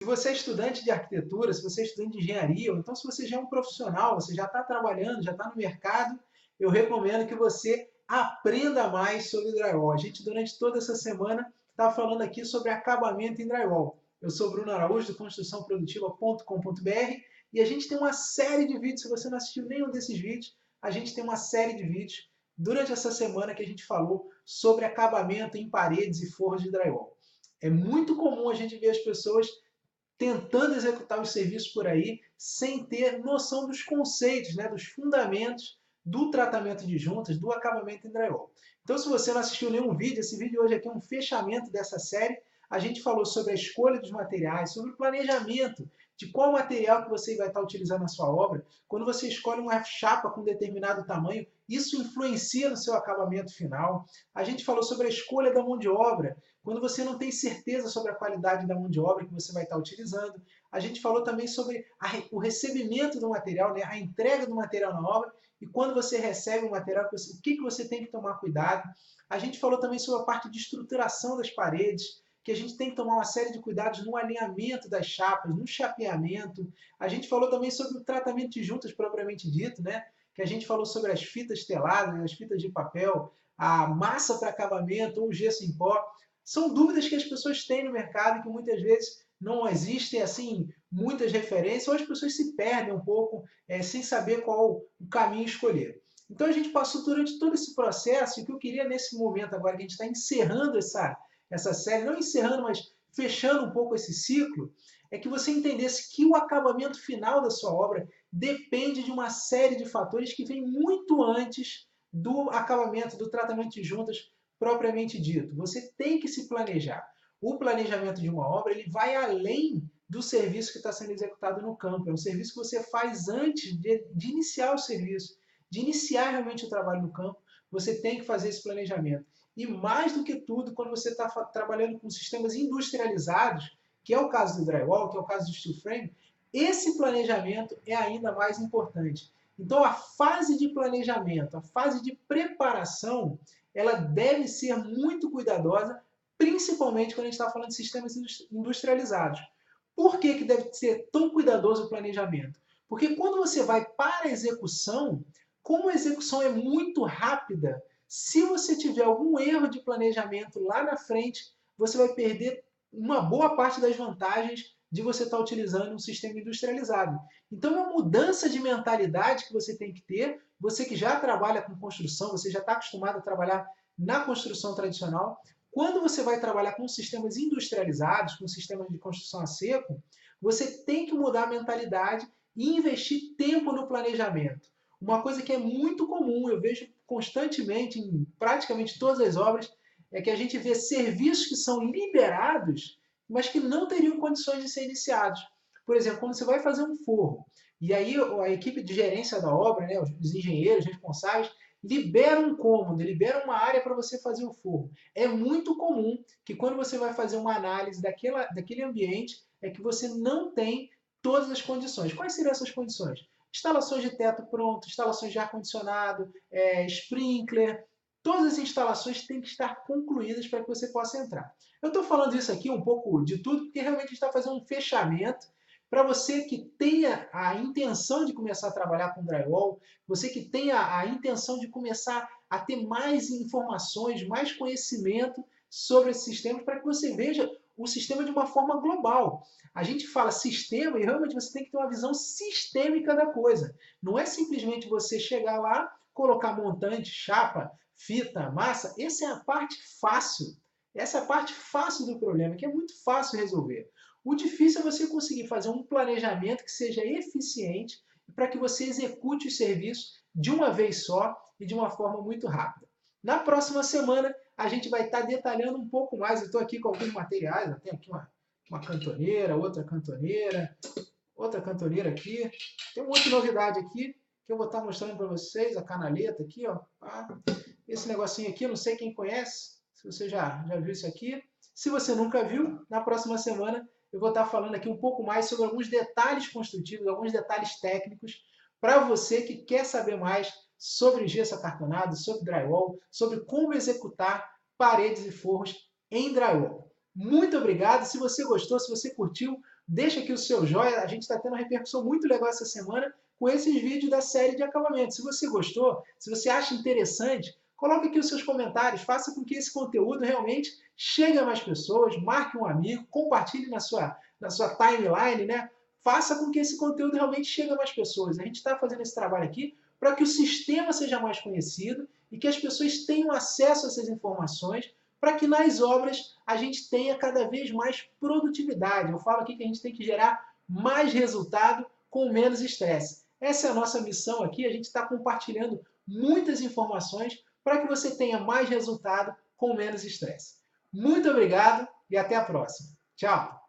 Se você é estudante de arquitetura, se você é estudante de engenharia, ou então se você já é um profissional, você já está trabalhando, já está no mercado, eu recomendo que você aprenda mais sobre drywall. A gente, durante toda essa semana, está falando aqui sobre acabamento em drywall. Eu sou Bruno Araújo, do construçãoprodutiva.com.br, e a gente tem uma série de vídeos. Se você não assistiu nenhum desses vídeos, a gente tem uma série de vídeos durante essa semana que a gente falou sobre acabamento em paredes e forros de drywall. É muito comum a gente ver as pessoas tentando executar os serviços por aí sem ter noção dos conceitos, né, dos fundamentos do tratamento de juntas, do acabamento em drywall. Então, se você não assistiu nenhum vídeo, esse vídeo hoje aqui é um fechamento dessa série. A gente falou sobre a escolha dos materiais, sobre o planejamento de qual material que você vai estar utilizando na sua obra. Quando você escolhe uma chapa com determinado tamanho, isso influencia no seu acabamento final. A gente falou sobre a escolha da mão de obra, quando você não tem certeza sobre a qualidade da mão de obra que você vai estar utilizando. A gente falou também sobre o recebimento do material, né? A entrega do material na obra, e quando você recebe o material, o que você tem que tomar cuidado. A gente falou também sobre a parte de estruturação das paredes, que a gente tem que tomar uma série de cuidados no alinhamento das chapas, no chapeamento. A gente falou também sobre o tratamento de juntas propriamente dito, né? Que a gente falou sobre as fitas teladas, as fitas de papel, a massa para acabamento ou gesso em pó. São dúvidas que as pessoas têm no mercado e que muitas vezes não existem assim muitas referências, ou as pessoas se perdem um pouco sem saber qual o caminho escolher. Então a gente passou durante todo esse processo, e o que eu queria nesse momento agora que a gente está encerrando essa série, não encerrando, mas fechando um pouco esse ciclo, é que você entendesse que o acabamento final da sua obra depende de uma série de fatores que vem muito antes do acabamento, do tratamento de juntas propriamente dito. Você tem que se planejar. O planejamento de uma obra ele vai além do serviço que está sendo executado no campo. É um serviço que você faz antes de iniciar o serviço, de iniciar realmente o trabalho no campo. Você tem que fazer esse planejamento. E mais do que tudo, quando você está trabalhando com sistemas industrializados, que é o caso do drywall, que é o caso do steel frame, esse planejamento é ainda mais importante. Então, a fase de planejamento, a fase de preparação, ela deve ser muito cuidadosa, principalmente quando a gente está falando de sistemas industrializados. Por que deve ser tão cuidadoso o planejamento? Porque quando você vai para a execução, como a execução é muito rápida, se você tiver algum erro de planejamento lá na frente, você vai perder uma boa parte das vantagens de você estar utilizando um sistema industrializado. Então, é uma mudança de mentalidade que você tem que ter. Você que já trabalha com construção, você já está acostumado a trabalhar na construção tradicional. Quando você vai trabalhar com sistemas industrializados, com sistemas de construção a seco, você tem que mudar a mentalidade e investir tempo no planejamento. Uma coisa que é muito comum, eu vejo constantemente em praticamente todas as obras, é que a gente vê serviços que são liberados, mas que não teriam condições de ser iniciados. Por exemplo, quando você vai fazer um forro, e aí a equipe de gerência da obra, né, os engenheiros responsáveis, liberam um cômodo, liberam uma área para você fazer o forro. É muito comum que quando você vai fazer uma análise daquele ambiente, é que você não tem todas as condições. Quais seriam essas condições? Instalações de teto pronto, instalações de ar-condicionado, sprinkler, todas as instalações têm que estar concluídas para que você possa entrar. Eu estou falando isso aqui um pouco de tudo, porque realmente a gente está fazendo um fechamento para você que tenha a intenção de começar a trabalhar com drywall, você que tenha a intenção de começar a ter mais informações, mais conhecimento sobre esse sistema, para que você veja o sistema de uma forma global. A gente fala sistema e realmente você tem que ter uma visão sistêmica da coisa. Não é simplesmente você chegar lá, colocar montante, chapa, fita, massa. Essa é a parte fácil. Essa é a parte fácil do problema, que é muito fácil resolver. O difícil é você conseguir fazer um planejamento que seja eficiente para que você execute os serviços de uma vez só e de uma forma muito rápida. Na próxima semana, a gente vai estar detalhando um pouco mais. Eu estou aqui com alguns materiais. Eu tenho aqui uma cantoneira, outra cantoneira aqui. Tem uma outra novidade aqui que eu vou estar mostrando para vocês. A canaleta aqui, ó. Esse negocinho aqui, eu não sei quem conhece, se você já viu isso aqui. Se você nunca viu, na próxima semana eu vou estar falando aqui um pouco mais sobre alguns detalhes construtivos, alguns detalhes técnicos, para você que quer saber mais sobre gesso acartonado, sobre drywall, sobre como executar paredes e forros em drywall. Muito obrigado. Se você gostou, se você curtiu, deixa aqui o seu joinha, a gente está tendo uma repercussão muito legal essa semana com esses vídeos da série de acabamento. Se você gostou, se você acha interessante, coloque aqui os seus comentários, faça com que esse conteúdo realmente chegue a mais pessoas, marque um amigo, compartilhe na sua timeline, né? Faça com que esse conteúdo realmente chegue a mais pessoas. A gente está fazendo esse trabalho aqui para que o sistema seja mais conhecido e que as pessoas tenham acesso a essas informações para que nas obras a gente tenha cada vez mais produtividade. Eu falo aqui que a gente tem que gerar mais resultado com menos estresse. Essa é a nossa missão aqui, a gente está compartilhando muitas informações para que você tenha mais resultado com menos estresse. Muito obrigado e até a próxima. Tchau!